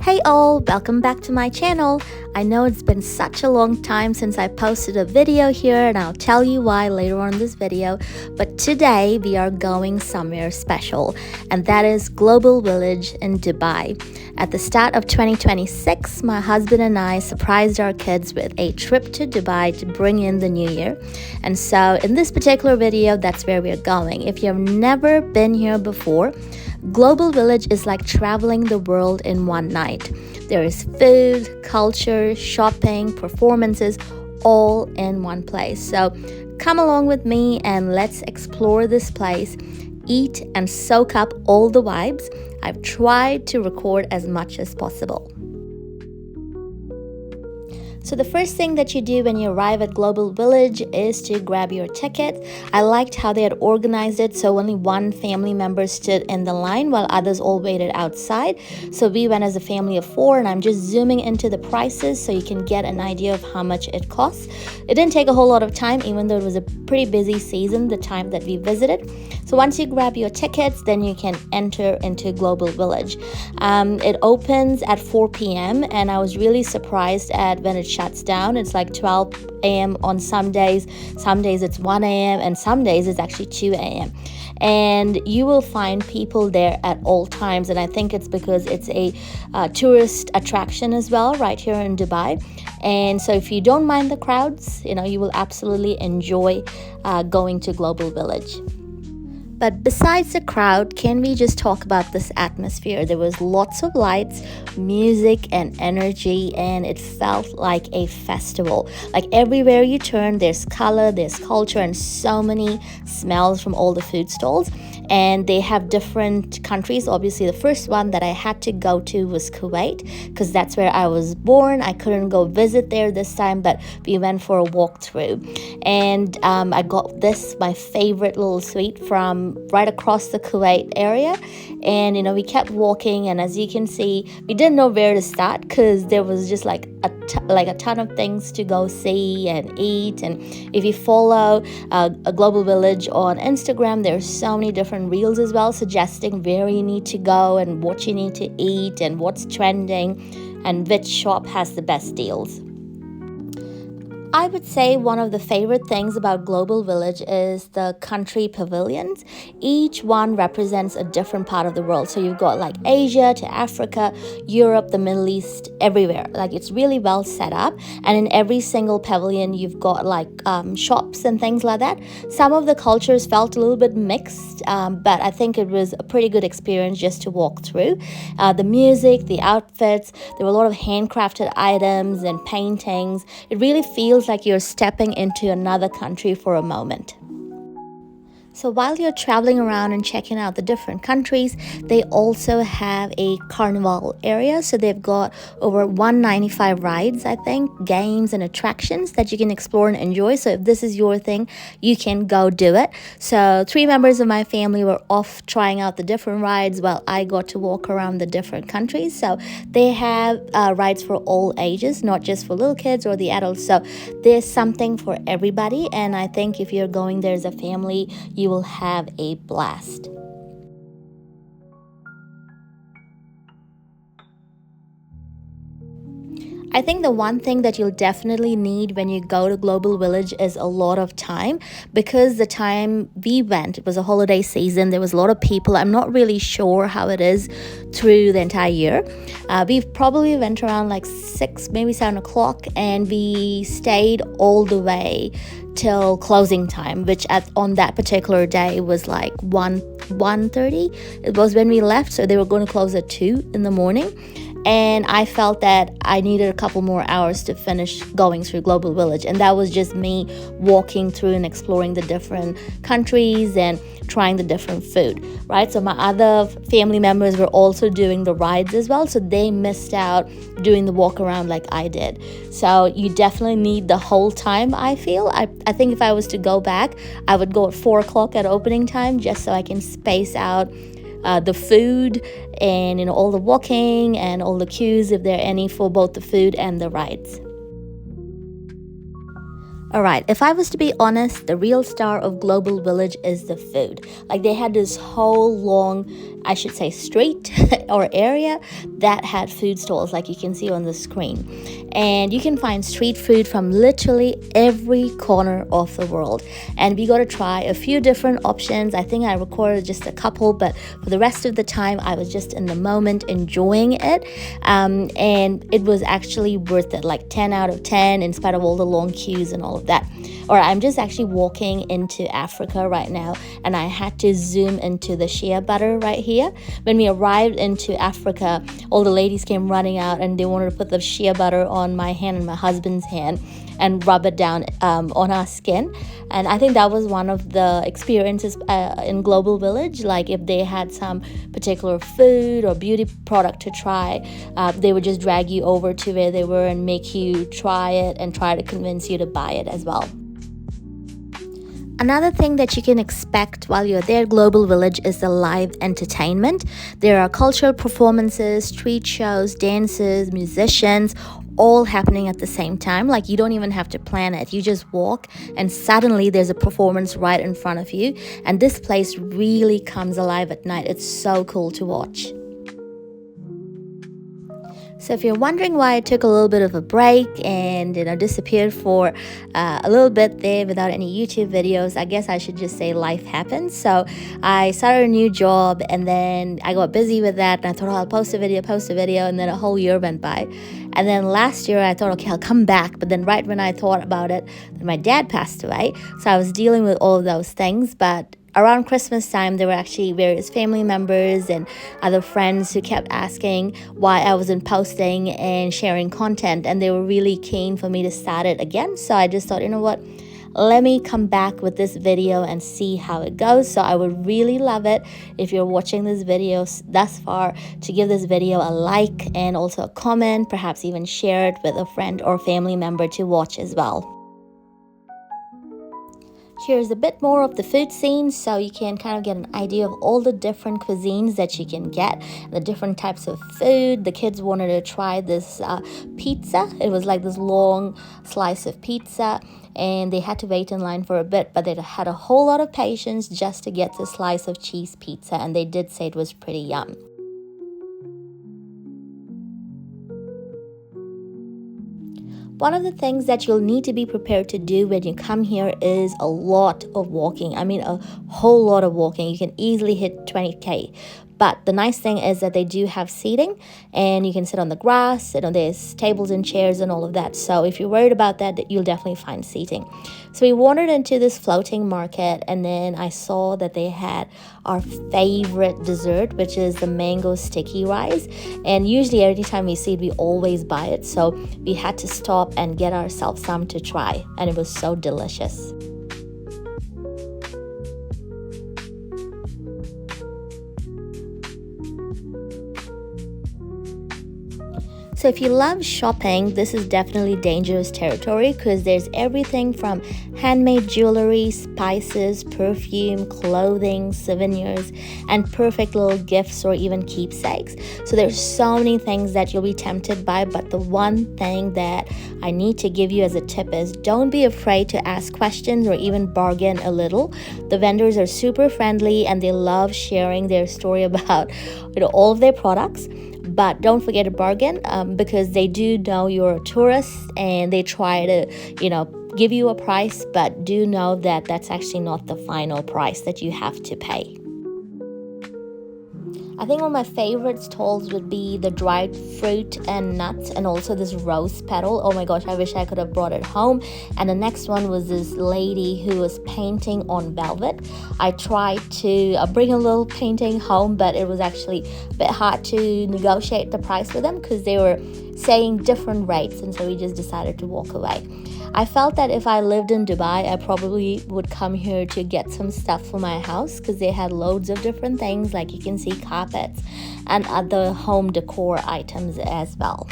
Hey all, welcome back to my channel. I know it's been such a long time since I posted a video here, and I'll tell you why later on in this video, but today we are going somewhere special, and that is Global Village in Dubai. At the start of 2026, my husband and I surprised our kids with a trip to Dubai to bring in the new year. And so in this particular video, that's where we're going. If you've never been here before, Global Village is like traveling the world in one night. There is food, culture, shopping, performances, all in one place. So come along with me and let's explore this place, eat and soak up all the vibes. I've tried to record as much as possible. So the first thing that you do when you arrive at Global Village is to grab your ticket. I liked how they had organized it so only one family member stood in the line while others all waited outside. So we went as a family of 4, and I'm just zooming into the prices so you can get an idea of how much it costs. It didn't take a whole lot of time, even though it was a pretty busy season the time that we visited. So once you grab your tickets, then you can enter into Global Village. It opens at 4 p.m. and I was really surprised at when it shuts down. It's like 12 a.m. on some days it's 1 a.m. and some days it's actually 2 a.m. and you will find people there at all times, and I think it's because it's a tourist attraction as well right here in Dubai. And so if you don't mind the crowds, you will absolutely enjoy going to Global Village. But besides the crowd, can we just talk about this atmosphere? There was lots of lights, music, and energy, and it felt like a festival. Like everywhere you turn, there's color, there's culture, and so many smells from all the food stalls. And they have different countries. Obviously, the first one that I had to go to was Kuwait, because that's where I was born. I couldn't go visit there this time, but we went for a walkthrough. And I got my favorite little sweet from right across the Kuwait area. And we kept walking, and as you can see, we didn't know where to start because there was just like a ton of things to go see and eat. And if you follow a Global Village on Instagram, there's so many different reels as well suggesting where you need to go and what you need to eat and what's trending and which shop has the best deals. I would say one of the favorite things about Global Village is the country pavilions. Each one represents a different part of the world. So you've got like Asia to Africa, Europe, the Middle East, everywhere. Like it's really well set up. And in every single pavilion, you've got like shops and things like that. Some of the cultures felt a little bit mixed, but I think it was a pretty good experience just to walk through. The music, the outfits, there were a lot of handcrafted items and paintings. It really feels like you're stepping into another country for a moment. So while you're traveling around and checking out the different countries, they also have a carnival area. So they've got over 195 rides, I think, games and attractions that you can explore and enjoy. So if this is your thing, you can go do it. So 3 members of my family were off trying out the different rides while I got to walk around the different countries. So they have rides for all ages, not just for little kids or the adults. So there's something for everybody. And I think if you're going there as a family, you will have a blast. I think the one thing that you'll definitely need when you go to Global Village is a lot of time, because the time we went, it was a holiday season. There was a lot of people. I'm not really sure how it is through the entire year. We probably went around like 6, maybe 7 o'clock, and we stayed all the way till closing time, which on that particular day was like 1:30. It was when we left, so they were going to close at 2 in the morning. And I felt that I needed a couple more hours to finish going through Global Village. And that was just me walking through and exploring the different countries and trying the different food, right? So my other family members were also doing the rides as well. So they missed out doing the walk around like I did. So you definitely need the whole time, I feel. I think if I was to go back, I would go at 4 o'clock at opening time just so I can space out the food and all the walking and all the queues if there are any for both the food and the rides. Alright, if I was to be honest, the real star of Global Village is the food. Like they had this whole long I should say street or area that had food stalls like you can see on the screen. And you can find street food from literally every corner of the world. And we got to try a few different options. I think I recorded just a couple, but for the rest of the time, I was just in the moment enjoying it. And it was actually worth it, like 10 out of 10 in spite of all the long queues and all of that. Or I'm just actually walking into Africa right now, and I had to zoom into the shea butter right here. When we arrived into Africa, all the ladies came running out and they wanted to put the shea butter on my hand and my husband's hand and rub it down on our skin. And I think that was one of the experiences in Global Village. Like if they had some particular food or beauty product to try, they would just drag you over to where they were and make you try it and try to convince you to buy it as well. Another thing that you can expect while you're there, Global Village, is the live entertainment. There are cultural performances, street shows, dances, musicians, all happening at the same time. Like you don't even have to plan it. You just walk and suddenly there's a performance right in front of you. And this place really comes alive at night. It's so cool to watch. So if you're wondering why I took a little bit of a break and disappeared for a little bit there without any YouTube videos, I guess I should just say life happened. So I started a new job and then I got busy with that and I thought, I'll post a video, and then a whole year went by. And then last year I thought, okay, I'll come back. But then right when I thought about it, my dad passed away. So I was dealing with all of those things. But around Christmas time, there were actually various family members and other friends who kept asking why I wasn't posting and sharing content. And they were really keen for me to start it again. So I just thought, you know what? Let me come back with this video and see how it goes. So I would really love it if you're watching this video thus far to give this video a like and also a comment, perhaps even share it with a friend or family member to watch as well. Here's a bit more of the food scene so you can kind of get an idea of all the different cuisines that you can get, the different types of food. The kids wanted to try this pizza. It was like this long slice of pizza and they had to wait in line for a bit, but they had a whole lot of patience just to get this slice of cheese pizza, and they did say it was pretty yum. One of the things that you'll need to be prepared to do when you come here is a lot of walking. I mean, a whole lot of walking. You can easily hit 20K. But the nice thing is that they do have seating and you can sit on the grass. There's tables and chairs and all of that. So if you're worried about that, you'll definitely find seating. So we wandered into this floating market and then I saw that they had our favorite dessert, which is the mango sticky rice. And usually every time we see it, we always buy it. So we had to stop and get ourselves some to try. And it was so delicious. So if you love shopping, this is definitely dangerous territory because there's everything from handmade jewelry, spices, perfume, clothing, souvenirs, and perfect little gifts or even keepsakes. So there's so many things that you'll be tempted by, but the one thing that I need to give you as a tip is don't be afraid to ask questions or even bargain a little. The vendors are super friendly and they love sharing their story about all of their products. But don't forget to bargain because they do know you're a tourist and they try to, give you a price, but do know that that's actually not the final price that you have to pay. I think one of my favorite stalls would be the dried fruit and nuts and also this rose petal. Oh my gosh, I wish I could have brought it home. And the next one was this lady who was painting on velvet. I tried to bring a little painting home, but it was actually a bit hard to negotiate the price with them because they were saying different rates, and so we just decided to walk away. I felt that if I lived in Dubai, I probably would come here to get some stuff for my house because they had loads of different things, like you can see carpets and other home decor items as well.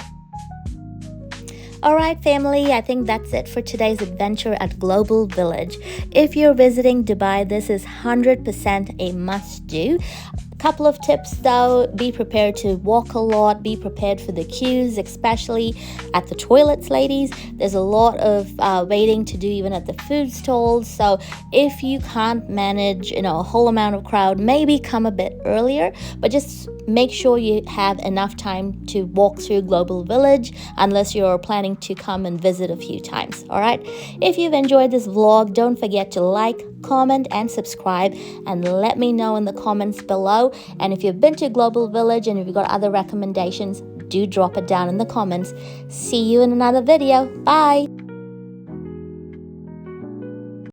Alright family, I think that's it for today's adventure at Global Village. If you're visiting Dubai, this is 100% a must-do. Couple of tips though: be prepared to walk a lot, be prepared for the queues, especially at the toilets, ladies. There's a lot of waiting to do even at the food stalls. So if you can't manage a whole amount of crowd, maybe come a bit earlier, but just make sure you have enough time to walk through Global Village, unless you're planning to come and visit a few times. All right, if you've enjoyed this vlog, don't forget to like, comment and subscribe, and let me know in the comments below. And if you've been to Global Village and if you've got other recommendations, do drop it down in the comments. See you in another video. Bye.